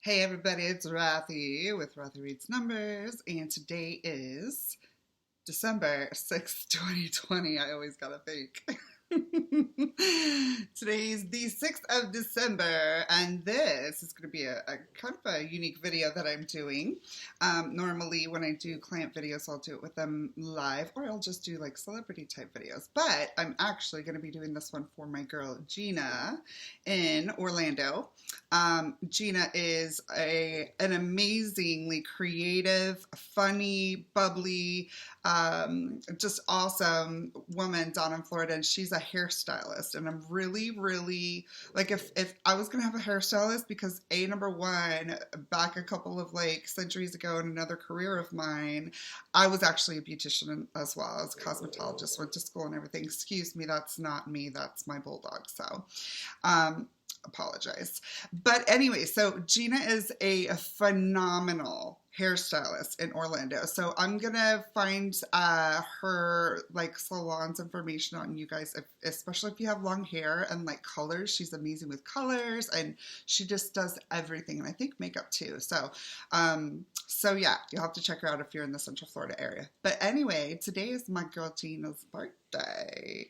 Hey everybody, it's Rathy with Rathy Reads Numbers, and today is December 6th, 2020. I always gotta think. Today's the 6th of December, and this is going to be a kind of a unique video that I'm doing. Normally, when I do client videos, I'll do it with them live, or I'll just do like celebrity type videos. But I'm actually going to be doing this one for my girl Gina in Orlando. Gina is an amazingly creative, funny, bubbly, just awesome woman down in Florida, and she's a hairstylist. And I'm really like, if I was gonna have a hairstylist, because number one, back a couple of like centuries ago in another career of mine, I was actually a beautician as well. I was a cosmetologist, went to school and everything. Excuse me, that's not me, that's my bulldog. So apologize. But anyway, so Gina is a phenomenal hairstylist in Orlando. So I'm gonna find her like salons information on you guys, especially if you have long hair and like colors. She's amazing with colors, and she just does everything, and I think makeup too. So yeah, you'll have to check her out if you're in the Central Florida area. But anyway, today is my girl Gina's birthday.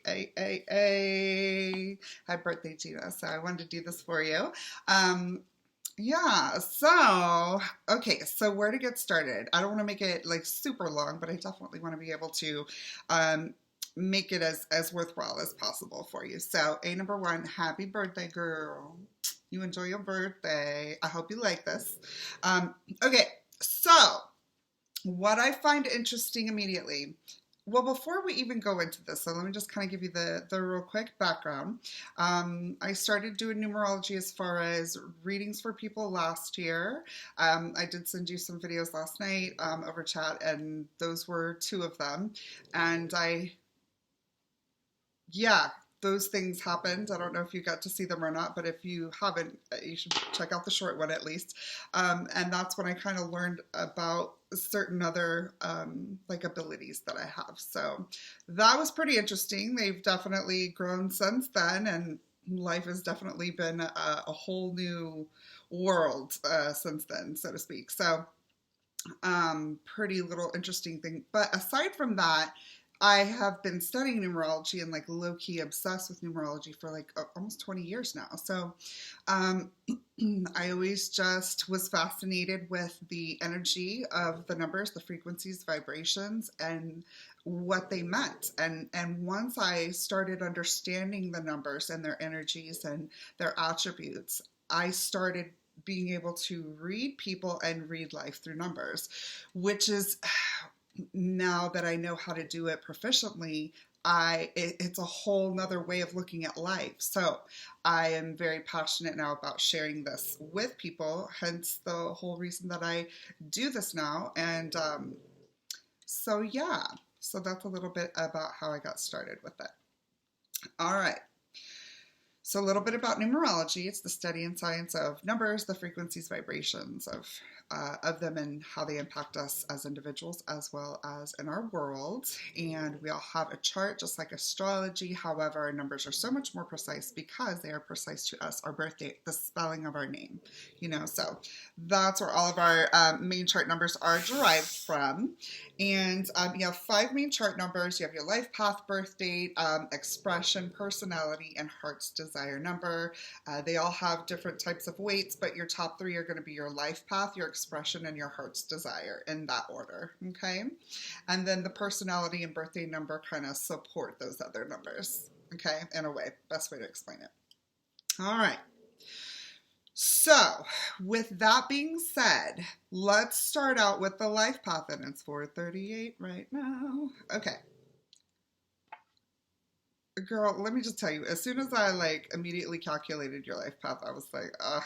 Happy birthday, Gina. So I wanted to do this for you. Yeah, so, okay, so where to get started? I don't want to make it like super long, but I definitely want to be able to make it as worthwhile as possible for you. So, number one, happy birthday, girl. You enjoy your birthday. I hope you like this. Okay, so what I find interesting immediately. Well, before we even go into this, so let me just kind of give you the real quick background. I started doing numerology as far as readings for people last year. I did send you some videos last night over chat, and those were two of them. And yeah, those things happened. I don't know if you got to see them or not, but if you haven't, you should check out the short one at least. And that's when I kind of learned about certain other like abilities that I have. So that was pretty interesting. They've definitely grown since then, and life has definitely been a whole new world since then, so to speak. So pretty little interesting thing. But aside from that, I have been studying numerology and like low key obsessed with numerology for like almost 20 years now. So I always just was fascinated with the energy of the numbers, the frequencies, vibrations, and what they meant. And once I started understanding the numbers and their energies and their attributes, I started being able to read people and read life through numbers, which is, now that I know how to do it proficiently, it's a whole nother way of looking at life. So I am very passionate now about sharing this with people, hence the whole reason that I do this now. And so yeah, so that's a little bit about how I got started with it. All right. So a little bit about numerology. It's the study and science of numbers, the frequencies, vibrations of them, and how they impact us as individuals as well as in our world. And we all have a chart, just like astrology. However, our numbers are so much more precise because they are precise to us, our birth date, the spelling of our name. So that's where all of our main chart numbers are derived from. And you have 5 main chart numbers. You have your life path, birth date, expression, personality, and heart's desire number. They all have different types of weights, but your top 3 are going to be your life path, your expression, and your heart's desire, in that order. Okay, and then the personality and birthday number kind of support those other numbers. Okay, in a way, best way to explain it. All right. So, with that being said, let's start out with the life path, and it's 4:38 right now. Okay. Girl, let me just tell you, as soon as I like immediately calculated your life path, I was like, ugh,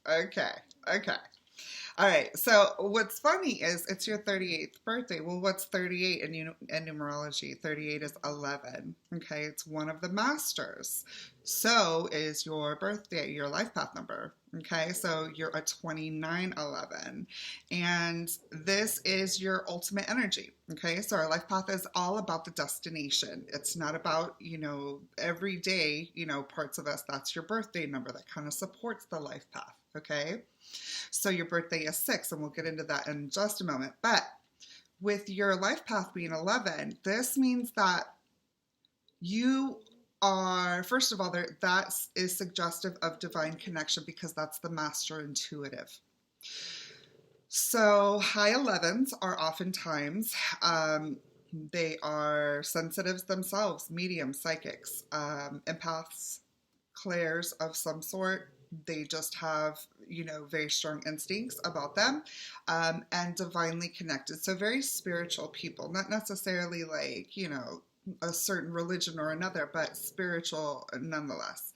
okay. All right, so what's funny is it's your 38th birthday. Well, what's 38 in numerology? 38 is 11, okay? It's one of the masters. So is your birthday, your life path number, okay? So you're a 2911, and this is your ultimate energy, okay? So our life path is all about the destination. It's not about, every day, parts of us. That's your birthday number that kind of supports the life path. okay? So your birthday is 6, and we'll get into that in just a moment. But with your life path being 11, this means that you are, first of all, that is suggestive of divine connection because that's the master intuitive. So high 11s are oftentimes, they are sensitives themselves, mediums, psychics, empaths, clairs of some sort. They just have, very strong instincts about them, and divinely connected. So very spiritual people, not necessarily like, a certain religion or another, but spiritual nonetheless.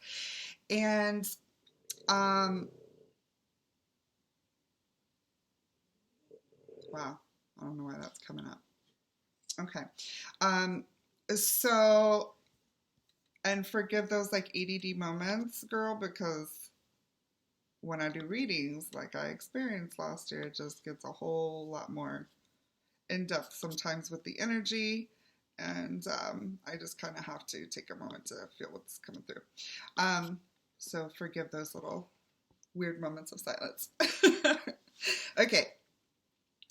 And wow, I don't know why that's coming up. Okay. So, and forgive those like ADD moments, girl, because when I do readings like I experienced last year, it just gets a whole lot more in depth sometimes with the energy. And I just kind of have to take a moment to feel what's coming through. So forgive those little weird moments of silence. Okay.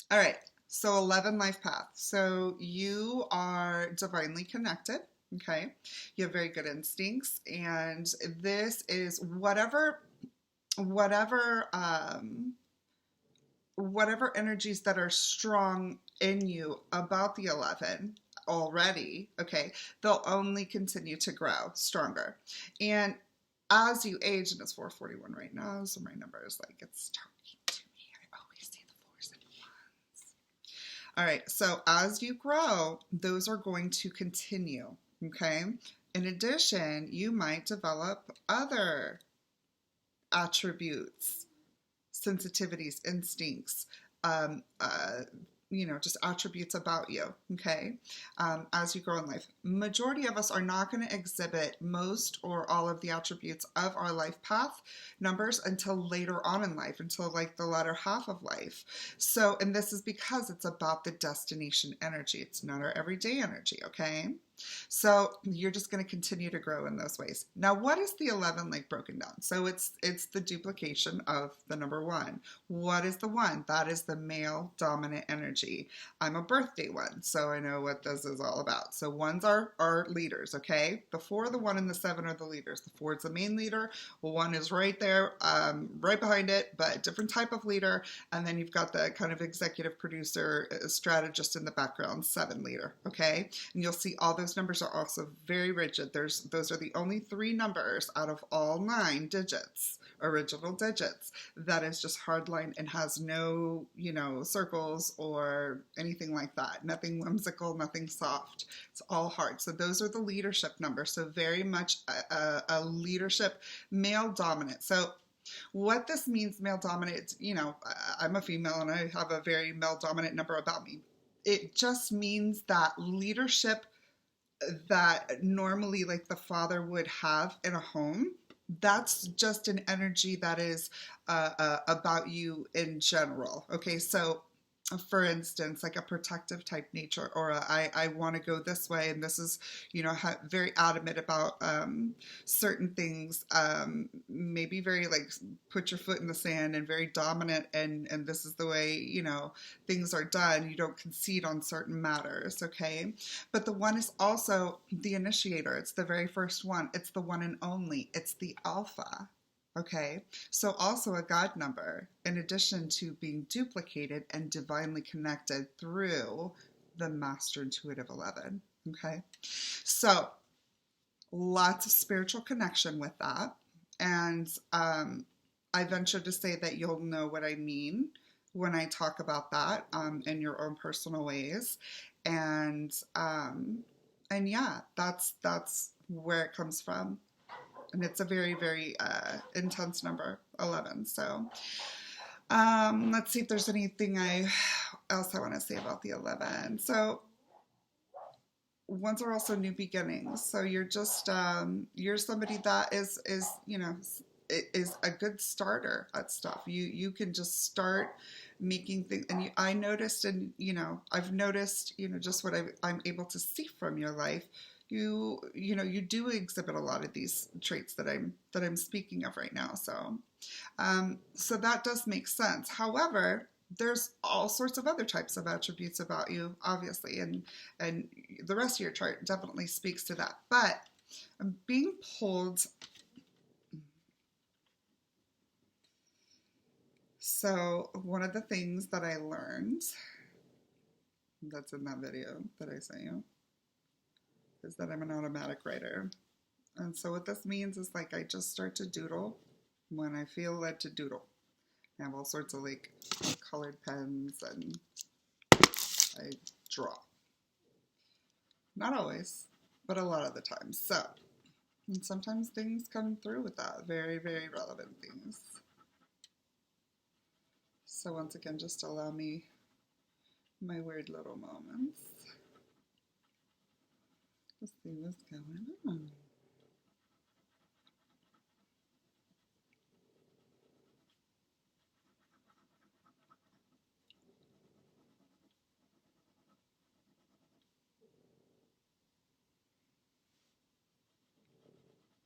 All right. So 11 life path. So you are divinely connected. Okay. You have very good instincts. And this is whatever energies that are strong in you about the 11 already, okay, they'll only continue to grow stronger. And as you age, and it's 441 right now, so my number is like, it's talking to me. I always see the 4s and 1s. All right, so as you grow, those are going to continue, okay? In addition, you might develop other attributes, sensitivities, instincts, just attributes about you, okay, as you grow in life. Majority of us are not going to exhibit most or all of the attributes of our life path numbers until later on in life, until like the latter half of life. So, and this is because it's about the destination energy. It's not our everyday energy, okay? So you're just going to continue to grow in those ways. Now, what is the 11 like broken down? So it's the duplication of the number 1. What is the 1? That is the male dominant energy. I'm a birthday 1, so I know what this is all about. So 1s are leaders, okay? The 4, the 1, and the 7 are the leaders. The 4 is the main leader. 1 is right there, right behind it, but different type of leader. And then you've got the kind of executive producer, strategist in the background, 7 leader, okay? And you'll see all those numbers are also very rigid. Those are the only 3 numbers out of all 9 digits, original digits, that is just hard line and has no, circles or anything like that. Nothing whimsical, nothing soft. It's all hard. So those are the leadership numbers. So very much a leadership, male dominant. So what this means, male dominant, I'm a female and I have a very male dominant number about me. It just means that leadership that normally like the father would have in a home, that's just an energy that is about you in general. Okay, so for instance, like a protective type nature, or I want to go this way, and this is, very adamant about certain things, maybe very like put your foot in the sand and very dominant, and this is the way, things are done. You don't concede on certain matters, okay? But the 1 is also the initiator. It's the very first one. It's the one and only. It's the alpha. Okay, so also a God number, in addition to being duplicated and divinely connected through the Master Intuitive 11. Okay, so lots of spiritual connection with that. And I venture to say that you'll know what I mean when I talk about that in your own personal ways. And yeah, that's where it comes from. And it's a very, very intense number, 11. So let's see if there's anything else I want to say about the 11. So 1s are also new beginnings. So you're just, you're somebody that is a good starter at stuff. You can just start making things. And I noticed, and, I've noticed, just what I'm able to see from your life. you do exhibit a lot of these traits that I'm speaking of right now. So that does make sense. However, there's all sorts of other types of attributes about you, obviously, and the rest of your chart definitely speaks to that. But I'm being pulled. So one of the things that I learned that's in that video that I sent you is that I'm an automatic writer. And so what this means is like I just start to doodle when I feel led to doodle. I have all sorts of like colored pens and I draw. Not always, but a lot of the time. So, and sometimes things come through with that. Very, very relevant things. So once again, just allow me my weird little moments. Let's see what's going on.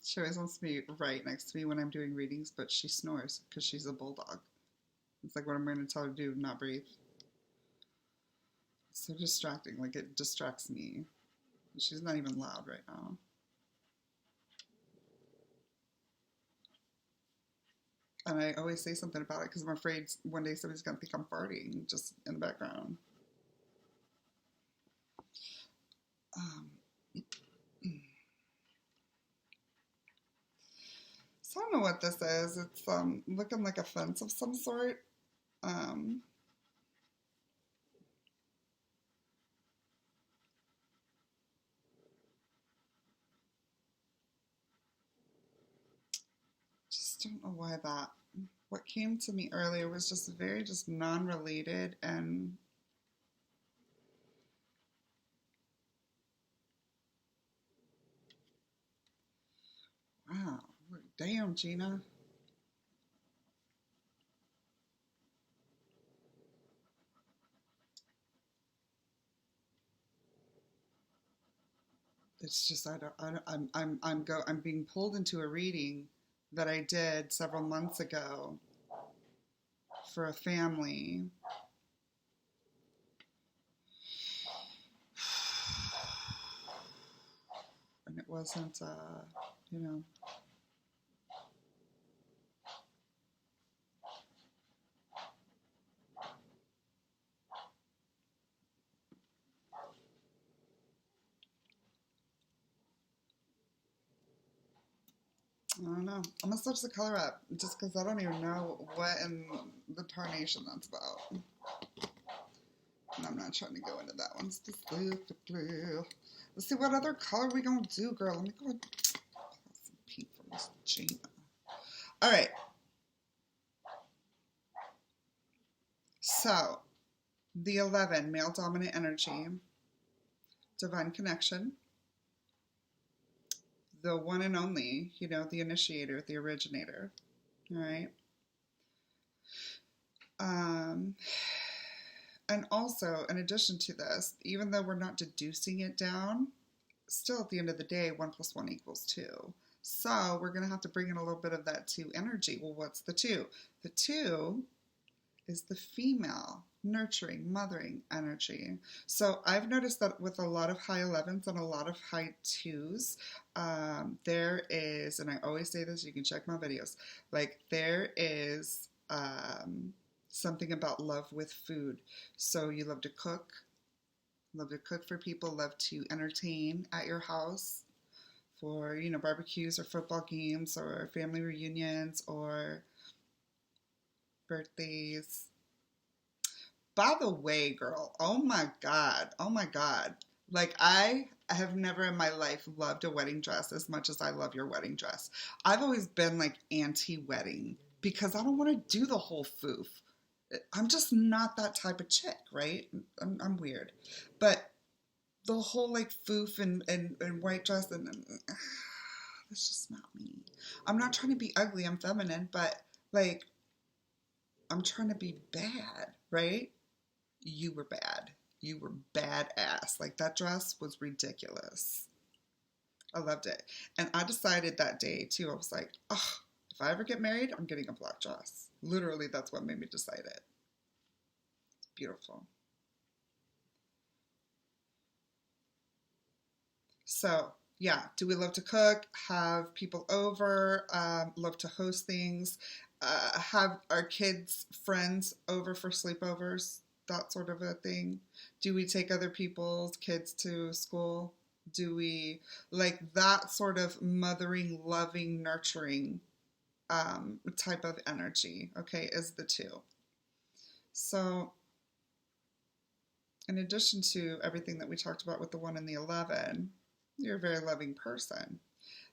She always wants to be right next to me when I'm doing readings, but she snores because she's a bulldog. It's like what I'm going to tell her to do, not breathe. It's so distracting. Like it distracts me. She's not even loud right now. And I always say something about it because I'm afraid one day somebody's going to think I'm farting just in the background. So I don't know what this is. It's looking like a fence of some sort. Just don't know why that. What came to me earlier was just very just non-related and wow, damn, Gina. It's just I'm being pulled into a reading that I did several months ago for a family. And it wasn't, you know. I don't know. I'm gonna switch the color up just because I don't even know what in the tarnation that's about. And I'm not trying to go into that one specifically. Let's see what other color we gonna do, girl. Let me go and pull some pink from Miss Gina. All right. So, the 11, male dominant energy, divine connection, the one and only, the initiator, the originator. All right. And also, in addition to this, even though we're not deducing it down, still at the end of the day, 1 + 1 = 2. So we're going to have to bring in a little bit of that 2 energy. Well, what's the 2? The 2 is the female, nurturing, mothering energy. So I've noticed that with a lot of high 11s and a lot of high 2s, there is, and I always say this, you can check my videos, like there is something about love with food. So you love to cook for people, love to entertain at your house for, barbecues or football games or family reunions or birthdays. By the way, girl, oh my God. Like I have never in my life loved a wedding dress as much as I love your wedding dress. I've always been like anti-wedding because I don't want to do the whole foof. I'm just not that type of chick, right? I'm weird. But the whole like foof and white dress and that's just not me. I'm not trying to be ugly, I'm feminine, but like I'm trying to be bad, right? You were bad. You were badass. Like that dress was ridiculous. I loved it. And I decided that day too, I was like, oh, if I ever get married, I'm getting a black dress. Literally, that's what made me decide it. It's beautiful. So, yeah, do we love to cook, have people over, love to host things, have our kids' friends over for sleepovers, that sort of a thing? Do we take other people's kids to school? Do we like that sort of mothering, loving, nurturing type of energy? Okay, is the two. So, in addition to everything that we talked about with the 1 and the 11, you're a very loving person.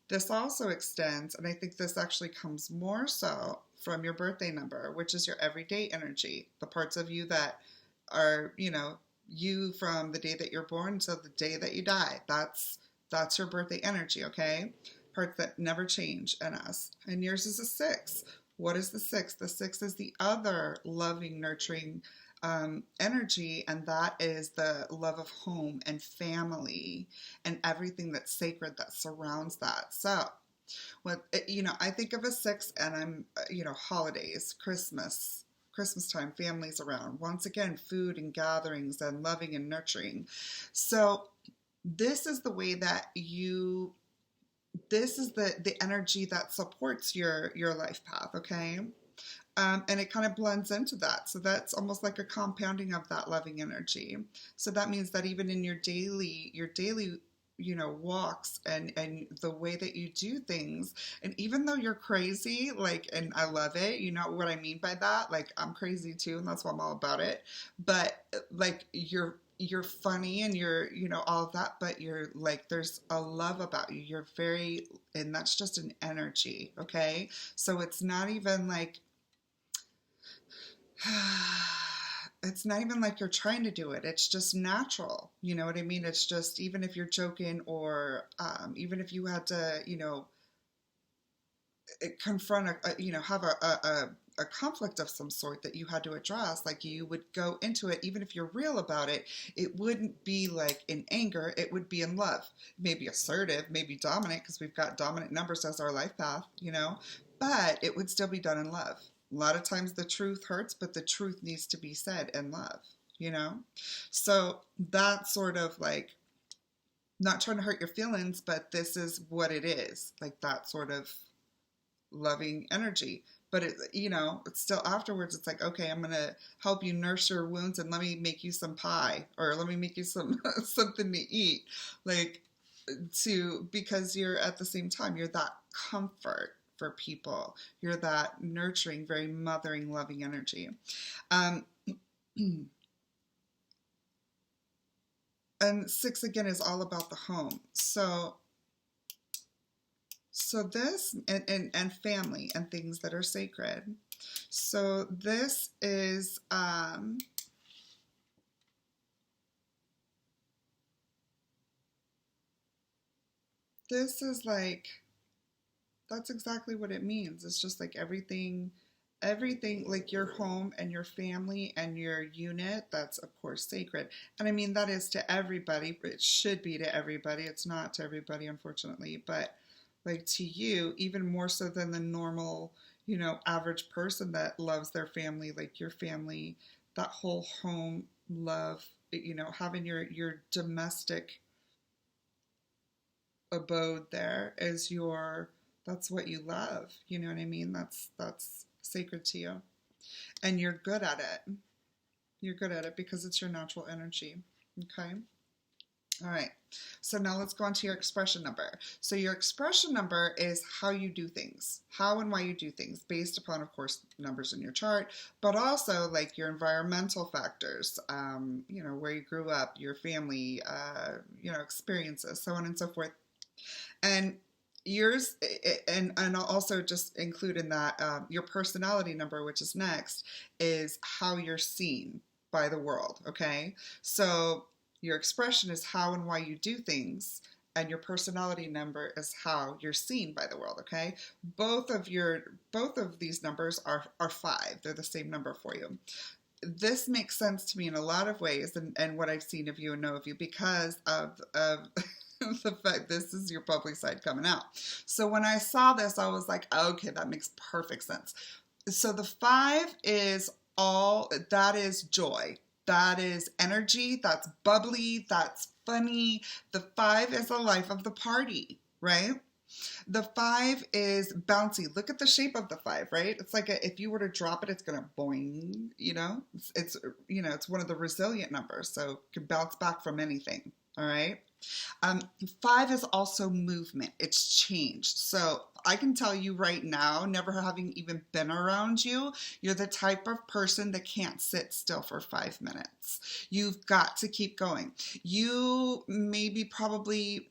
This also extends, and I think this actually comes more so from your birthday number, which is your everyday energy, the parts of you that are, you from the day that you're born to the day that you die. That's your birthday energy, okay? Parts that never change in us. And yours is a 6. What is the 6? The 6 is the other loving, nurturing energy, and that is the love of home and family and everything that's sacred that surrounds that. So, I think of a 6, and I'm, holidays, Christmas time, families around. Once again, food and gatherings and loving and nurturing. So, this is the way that this is the energy that supports your life path, okay? And it kind of blends into that. So that's almost like a compounding of that loving energy. So that means that even in your daily, walks and the way that you do things, and even though you're crazy, like, and I love it, you know what I mean by that? Like, I'm crazy too, and that's why I'm all about it. But like, you're funny and you're, all of that, but you're like, there's a love about you. You're very, and that's just an energy, okay? So it's not even like, it's not even like you're trying to do it. It's just natural. You know what I mean? It's just, even if you're joking, or even if you had to, confront have a conflict of some sort that you had to address, like, you would go into it, even if you're real about it, it wouldn't be like in anger, it would be in love. Maybe assertive, maybe dominant, because we've got dominant numbers as our life path, but it would still be done in love. A lot of times the truth hurts, but the truth needs to be said in love, So that's sort of like, not trying to hurt your feelings, but this is what it is, like that sort of loving energy. But it's still afterwards, it's like, okay, I'm going to help you nurse your wounds, and let me make you some pie, or let me make you some something to eat, like, because you're, at the same time, you're that comfort for people. You're that nurturing, very mothering, loving energy. And 6, again, is all about the home. So this, and family and things that are sacred. So this is like, that's exactly what it means. It's just like everything, like your home and your family and your unit, that's of course sacred. And I mean, that is to everybody, but it should be to everybody. It's not to everybody, unfortunately, but like to you, even more so than the normal, average person that loves their family, like your family, that whole home love, having your domestic abode there is that's what you love. You know what I mean? That's sacred to you. And you're good at it. You're good at it because it's your natural energy. Okay? All right. So now let's go on to your expression number. So your expression number is how you do things, how and why you do things, based upon, of course, numbers in your chart, but also like your environmental factors, where you grew up, your family, experiences, so on and so forth. And yours, and I'll also just include in that your personality number, which is next, is how you're seen by the world, okay? So your expression is how and why you do things, and your personality number is how you're seen by the world, okay? Both of these numbers are 5. They're the same number for you. This makes sense to me in a lot of ways, and what I've seen of you and know of you, because of the fact this is your bubbly side coming out. So when I saw this, I was like, okay, that makes perfect sense. So the 5 is all, that is joy. That is energy. That's bubbly. That's funny. The 5 is the life of the party, right? The 5 is bouncy. Look at the shape of the 5, right? It's like if you were to drop it, it's going to boing, you know? It's, you know, it's one of the resilient numbers, so it can bounce back from anything, all right? 5 is also movement. It's change. So I can tell you right now, never having even been around you, you're the type of person that can't sit still for 5 minutes. You've got to keep going. You maybe probably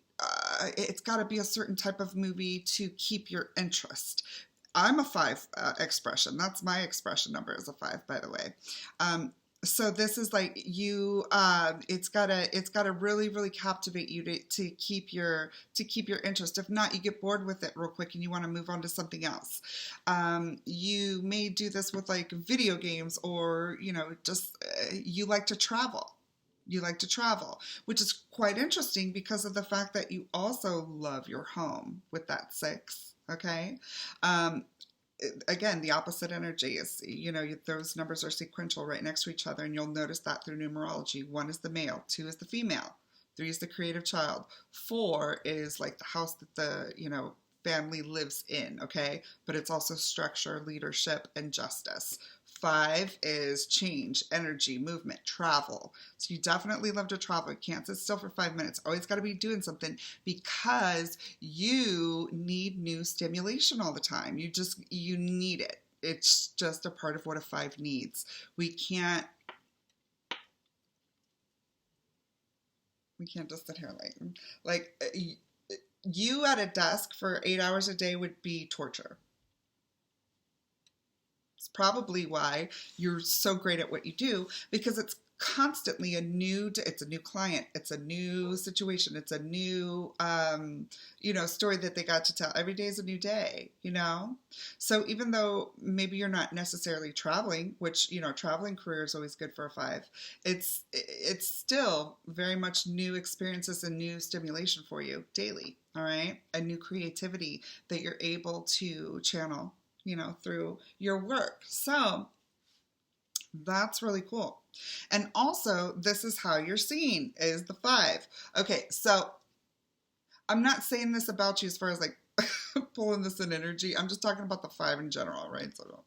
it's got to be a certain type of movie to keep your interest. I'm a 5 expression. That's my expression number is a 5, by the way. So this is like you. It's gotta really, really captivate you to keep your interest. If not, you get bored with it real quick and you want to move on to something else. You may do this with like video games, or you know, just you like to travel. You like to travel, which is quite interesting because of the fact that you also love your home with that 6, okay? Again, the opposite energy is, you know, those numbers are sequential right next to each other, and you'll notice that through numerology. 1 is the male, 2 is the female, 3 is the creative child, 4 is like the house that the, you know, family lives in, okay? But it's also structure, leadership, and justice. 5 is change, energy, movement, travel. So you definitely love to travel. You can't sit still for 5 minutes. Always got to be doing something because you need new stimulation all the time. You need it. It's just a part of what a 5 needs. We can't just sit here like you at a desk for 8 hours a day would be torture. It's probably why you're so great at what you do, because it's constantly it's a new client, it's a new situation, it's a new, you know, story that they got to tell. Every day is a new day, you know? So even though maybe you're not necessarily traveling, which, you know, traveling career is always good for a 5, it's still very much new experiences and new stimulation for you daily, all right? A new creativity that you're able to channel, you know, through your work. So that's really cool. And also, this is how you're seen, is the 5. Okay, so I'm not saying this about you as far as like pulling this in energy. I'm just talking about the 5 in general, right? So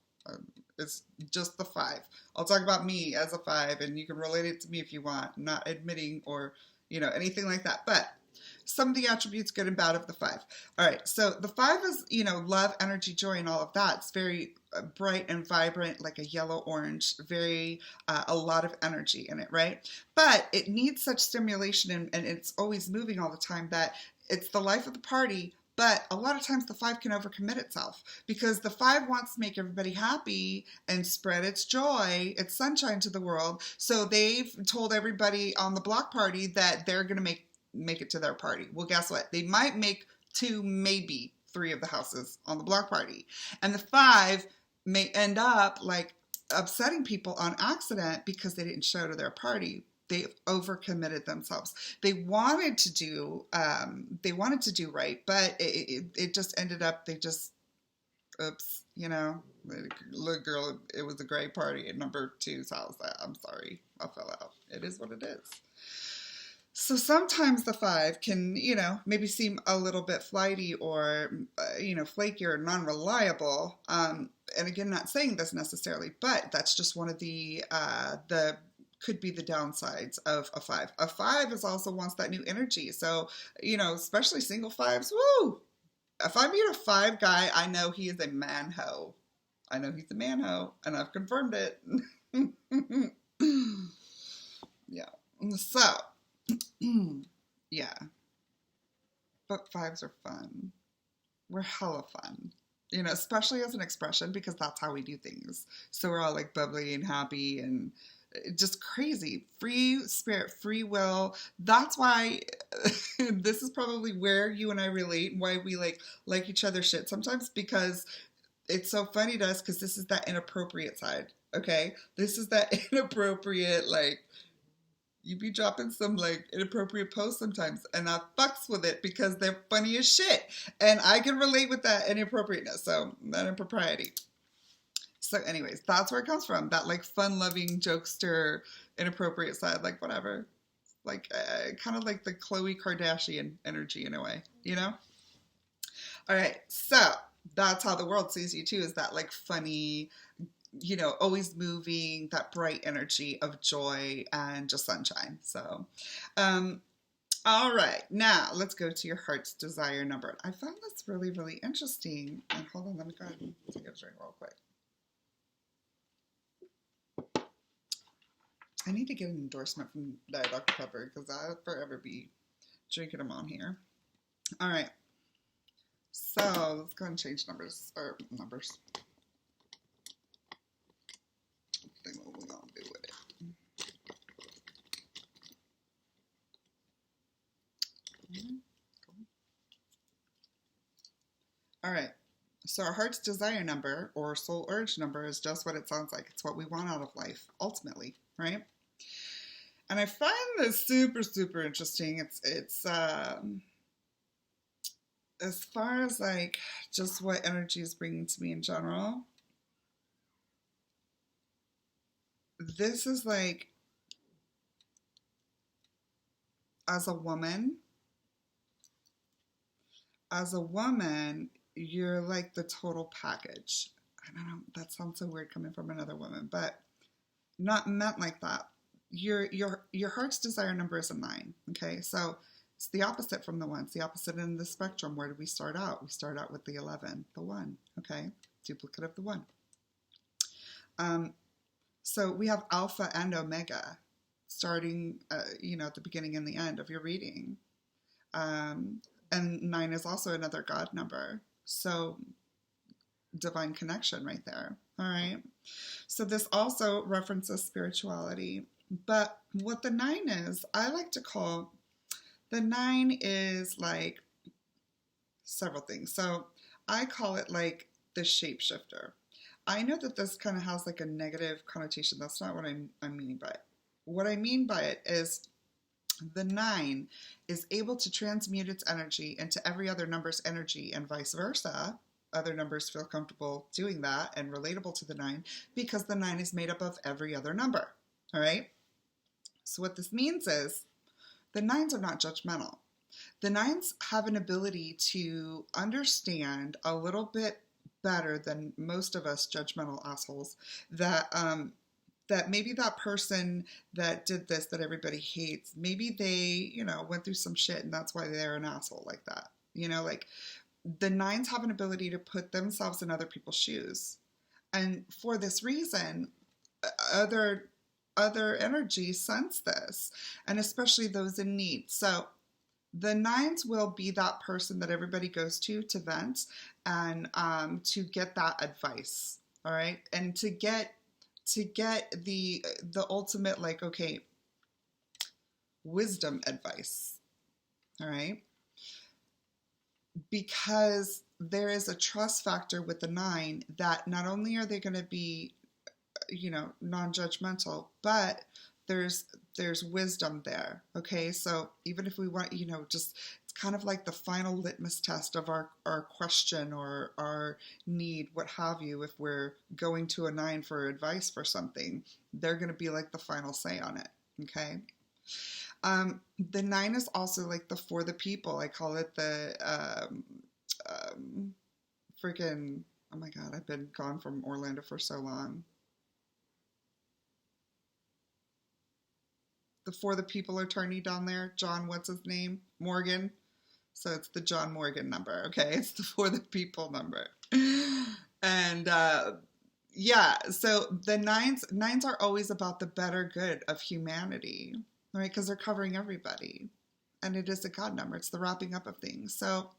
it's just the 5. I'll talk about me as a 5, and you can relate it to me if you want, not admitting or, you know, anything like that. But some of the attributes, good and bad, of the 5. All right, so the 5 is, you know, love, energy, joy, and all of that. It's very bright and vibrant, like a yellow-orange, very, a lot of energy in it, right? But it needs such stimulation, and it's always moving all the time, that it's the life of the party. But a lot of times the 5 can overcommit itself, because the 5 wants to make everybody happy and spread its joy, its sunshine to the world. So they've told everybody on the block party that they're going to make it to their party. Well, guess what? They might make 2, maybe 3 of the houses on the block party. And the 5 may end up like upsetting people on accident because they didn't show to their party. They overcommitted themselves. They wanted to do right, but it just ended up, oops, you know, look, girl, it was a great party at number 2's house. I'm sorry, I fell out. It is what it is. So sometimes the 5 can, you know, maybe seem a little bit flighty or, you know, flaky or non-reliable. And again, not saying this necessarily, but that's just one of the could be the downsides of a 5. A 5 is also wants that new energy. So, you know, especially single 5s, woo! If I meet a 5 guy, I know he is a man-ho. I know he's a man-ho, and I've confirmed it. Yeah. So, yeah, but 5s are fun. We're hella fun, you know, especially as an expression, because that's how we do things. So we're all like bubbly and happy and just crazy, free spirit, free will. That's why this is probably where you and I relate, and why we like each other's shit sometimes, because it's so funny to us, because this is that inappropriate side. Okay, this is that inappropriate, like, You be dropping some like inappropriate posts sometimes, and I fucks with it because they're funny as shit, and I can relate with that inappropriateness, so that impropriety. So, anyways, that's where it comes from. That like fun-loving jokester, inappropriate side, like whatever, like kind of like the Khloe Kardashian energy in a way, you know? All right, so that's how the world sees you too. Is that like funny, always moving, that bright energy of joy and just sunshine. So, um, all right, now let's go to your heart's desire number. I found this really, really interesting. And hold on, let me go ahead and take a drink real quick. I need to get an endorsement from Dr. Pepper because I'll forever be drinking them on here. All right, so let's go ahead and change numbers. Think what we're gonna do with it. All right. So our heart's desire number or soul urge number is just what it sounds like. It's what we want out of life, ultimately, right? And I find this super, super interesting. It's as far as like just what energy is bringing to me in general. This is like, as a woman, you're like the total package. I don't know, that sounds so weird coming from another woman, but not meant like that. Your heart's desire number is a 9. Okay, so it's the opposite from the 1. It's the opposite end of the spectrum. Where do we start out? We start out with the 11, the 1. Okay, duplicate of the 1. So we have alpha and omega starting, at the beginning and the end of your reading. And 9 is also another God number. So divine connection right there. All right. So this also references spirituality. But what the 9 is, I like to call, the 9 is like several things. So I call it like the shapeshifter. I know that this kind of has like a negative connotation. That's not what I'm meaning by it. What I mean by it is the 9 is able to transmute its energy into every other number's energy and vice versa. Other numbers feel comfortable doing that and relatable to the 9 because the 9 is made up of every other number. All right. So what this means is the 9s are not judgmental. The 9s have an ability to understand a little bit better than most of us judgmental assholes that that maybe that person that did this that everybody hates, maybe they, went through some shit and that's why they're an asshole like that. Like the 9s have an ability to put themselves in other people's shoes. And for this reason, other energies sense this, and especially those in need. So the 9s will be that person that everybody goes to vent and to get that advice. All right. And to get the ultimate, like, okay, wisdom advice. All right. Because there is a trust factor with the 9 that not only are they going to be, non-judgmental, but there's wisdom there. Okay. So even if we want, just, it's kind of like the final litmus test of our question or our need, what have you. If we're going to a 9 for advice for something, they're going to be like the final say on it. Okay. The 9 is also like the for the people. I call it the freaking, oh my God, I've been gone from Orlando for so long. The for the people attorney down there, John, what's his name? Morgan. So it's the John Morgan number. Okay. It's the for the people number. And, yeah, so the 9s are always about the better good of humanity, right? Because they're covering everybody. And it is a God number. It's the wrapping up of things. So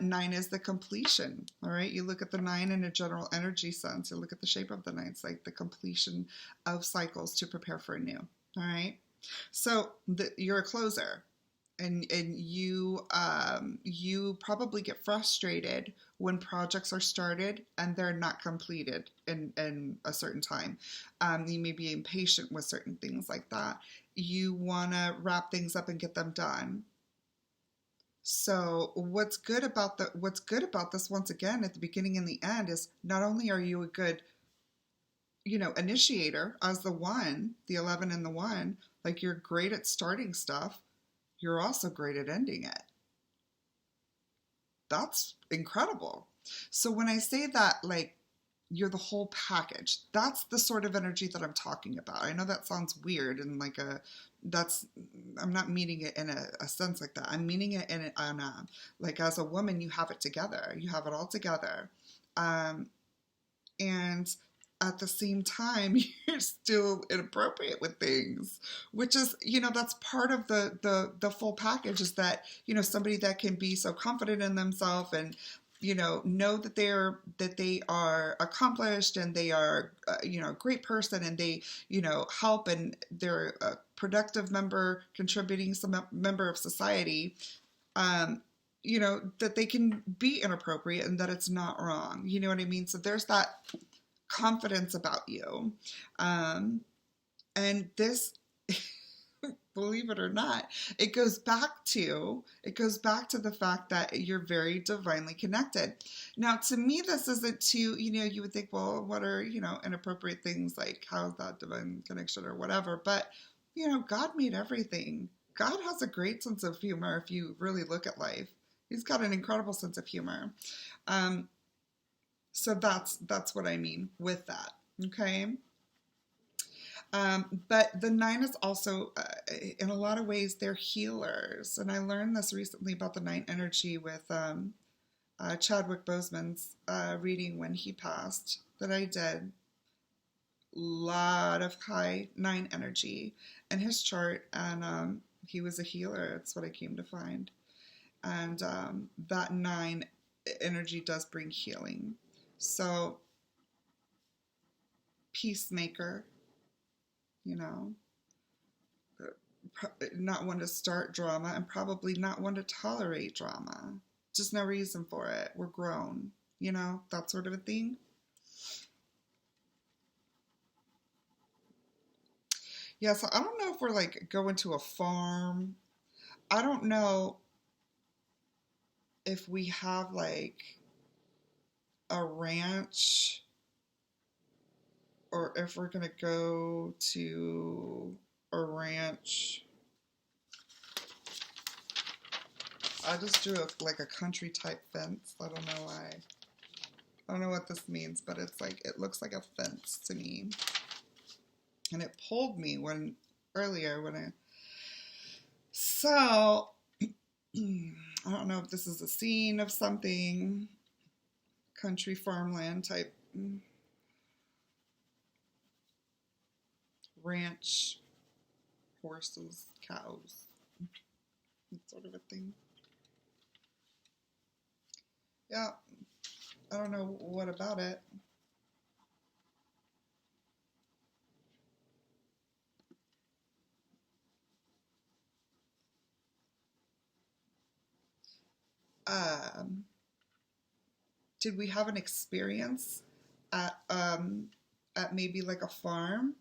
9 is the completion, all right? You look at the 9 in a general energy sense. You look at the shape of the 9. It's like the completion of cycles to prepare for a new, all right? So you're a closer. and you probably get frustrated when projects are started and they're not completed in a certain time. You may be impatient with certain things like that. You want to wrap things up and get them done. So what's good about this, once again, at the beginning and the end, is not only are you a good, initiator as the 11 and the 1, like you're great at starting stuff, you're also great at ending it. That's incredible. So when I say that, like, you're the whole package, that's the sort of energy that I'm talking about. I know that sounds weird and like I'm not meaning it in a sense like that. I'm meaning it like, as a woman, you have it together. You have it all together. And at the same time, you're still inappropriate with things, which is, that's part of the full package, is that, somebody that can be so confident in themselves and, know that they are accomplished and they are, a great person, and they, help, and they're a productive member, contributing some member of society, that they can be inappropriate and that it's not wrong. You know what I mean? So there's that confidence about you. And this, believe it or not, it goes back to the fact that you're very divinely connected. Now, to me, this isn't too, you would think, well, what are, inappropriate things, like how's that divine connection or whatever? But, God made everything. God has a great sense of humor if you really look at life. He's got an incredible sense of humor. So that's what I mean with that, okay? But the 9 is also, in a lot of ways, they're healers. And I learned this recently about the 9 energy with Chadwick Boseman's reading when he passed that I did. Lot of high 9 energy in his chart, and he was a healer. That's what I came to find. And that 9 energy does bring healing. So, peacemaker, not one to start drama, and probably not one to tolerate drama. Just no reason for it. We're grown, that sort of a thing. Yeah, so I don't know if we're like going to a farm. I don't know if we have like a ranch, or if we're going to go to a ranch. I just drew like a country type fence. I don't know why. I don't know what this means, but it looks like a fence to me. And it pulled me so I don't know if this is a scene of something, country farmland type, ranch, horses, cows, that sort of a thing. Yeah, I don't know what about it. Did we have an experience at maybe like a farm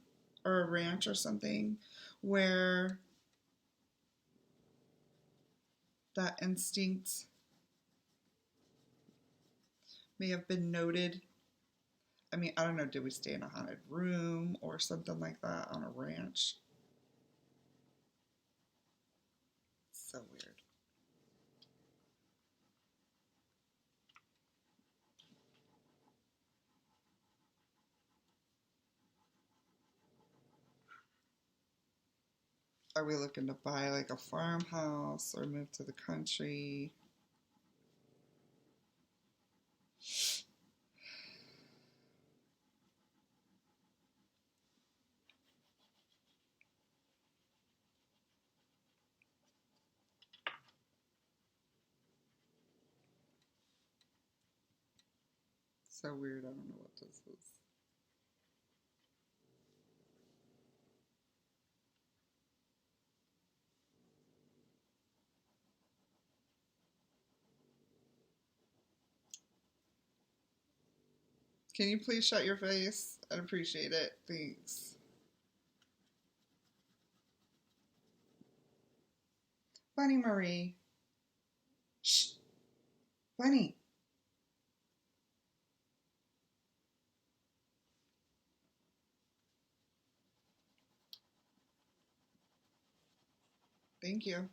or a ranch or something where that instinct may have been noted? I mean, I don't know, did we stay in a haunted room or something like that on a ranch? So weird. Are we looking to buy like a farmhouse or move to the country? So weird. I don't know what this is. Can you please shut your face? I'd appreciate it. Thanks. Bunny Marie. Shh. Bunny. Thank you.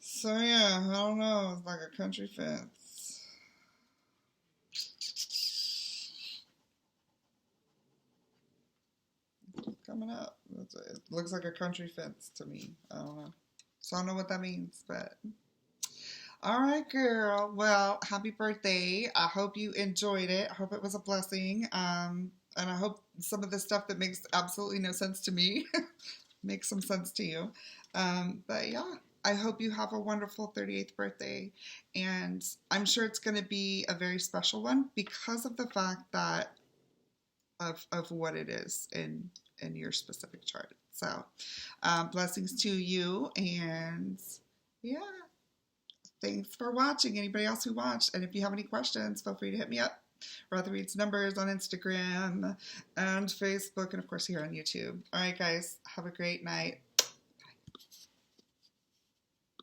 So yeah, I don't know. It's like a country fence. It's coming up. It looks like a country fence to me. I don't know. So I don't know what that means, but all right, girl. Well, happy birthday. I hope you enjoyed it. I hope it was a blessing. And I hope some of the stuff that makes absolutely no sense to me makes some sense to you. But yeah, I hope you have a wonderful 38th birthday. And I'm sure it's going to be a very special one because of the fact that of what it is in your specific chart. So blessings to you. And yeah. Thanks for watching. Anybody else who watched, and if you have any questions, feel free to hit me up. Rather Reads Numbers on Instagram and Facebook, and of course here on YouTube. All right, guys, have a great night.